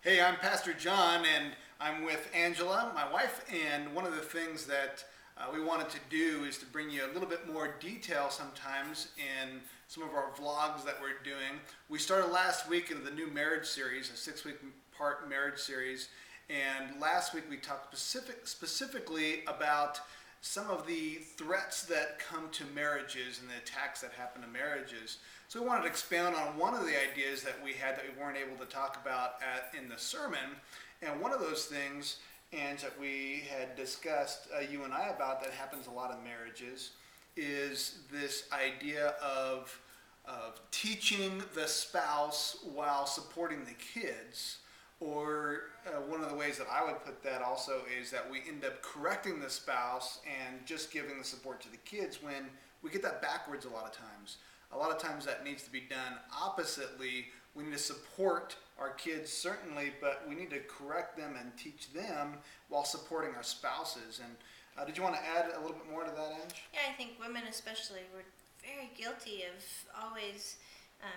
Hey, I'm Pastor John, and I'm with Angela, my wife, and one of the things that we wanted to do is to bring you a little bit more detail sometimes in some of our vlogs that we're doing. We started last week in the new marriage series, a 6-week part marriage series, and last week we talked specifically about some of the threats that come to marriages and the attacks that happen to marriages. So we wanted to expand on one of the ideas that we had that we weren't able to talk about in the sermon. And one of those things, and that we had discussed, you and I, about that happens a lot in marriages, is this idea of teaching the spouse while supporting the kids. Or one of the ways that I would put that also is that we end up correcting the spouse and just giving the support to the kids when we get that backwards a lot of times. A lot of times that needs to be done oppositely. We need to support our kids certainly, but we need to correct them and teach them while supporting our spouses. And did you want to add a little bit more to that, Ange? Yeah, I think women especially were very guilty of always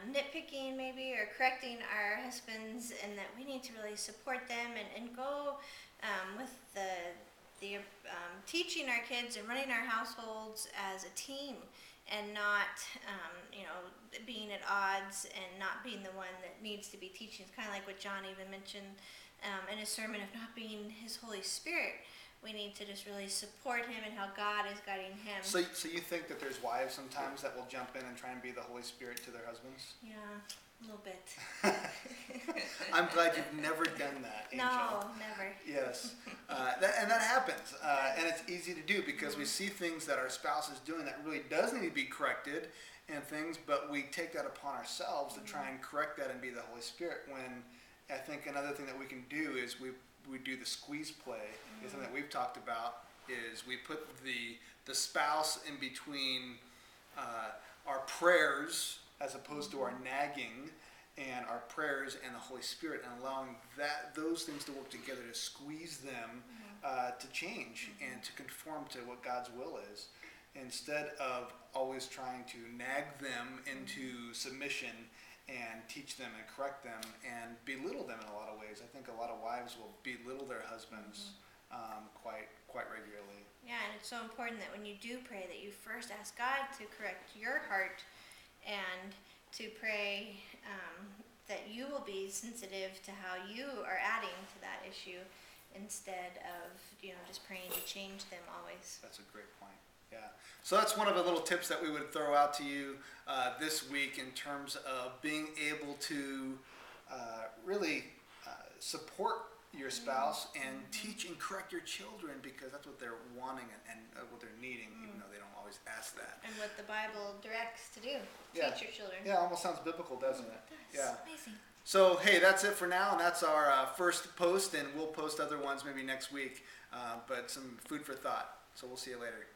nitpicking maybe or correcting our husbands, and that we need to really support them and go with the teaching our kids and running our households as a team, and not being at odds and not being the one that needs to be teaching. It's kind of like what John even mentioned in his sermon of not being his Holy Spirit. We need to just really support him and how God is guiding him. So you think that there's wives sometimes that will jump in and try and be the Holy Spirit to their husbands? Yeah, a little bit. I'm glad you've never done that, Angel. No, never. Yes, and that happens, and it's easy to do because we see things that our spouse is doing that really does need to be corrected and things, but we take that upon ourselves to try and correct that and be the Holy Spirit, when I think another thing that we can do is we do the squeeze play. Is something that we've talked about, is we put the spouse in between our prayers as opposed to our nagging, and our prayers and the Holy Spirit, and allowing those things to work together to squeeze them to change and to conform to what God's will is, instead of always trying to nag them into submission and teach them and correct them and belittle them in a lot of ways. I think a lot of wives will belittle their husbands quite regularly. Yeah, and it's so important that when you do pray that you first ask God to correct your heart, and to pray that you will be sensitive to how you are adding to that issue, instead of just praying to change them always. That's a great point. Yeah. So that's one of the little tips that we would throw out to you this week in terms of being able to really support your spouse and teach and correct your children, because that's what they're wanting and what they're needing, even though they don't always ask that. And what the Bible directs to do. Yeah. Teach your children. Yeah, almost sounds biblical, doesn't it? It does. Yeah. Amazing. So, hey, that's it for now, and that's our first post, and we'll post other ones maybe next week, but some food for thought. So we'll see you later.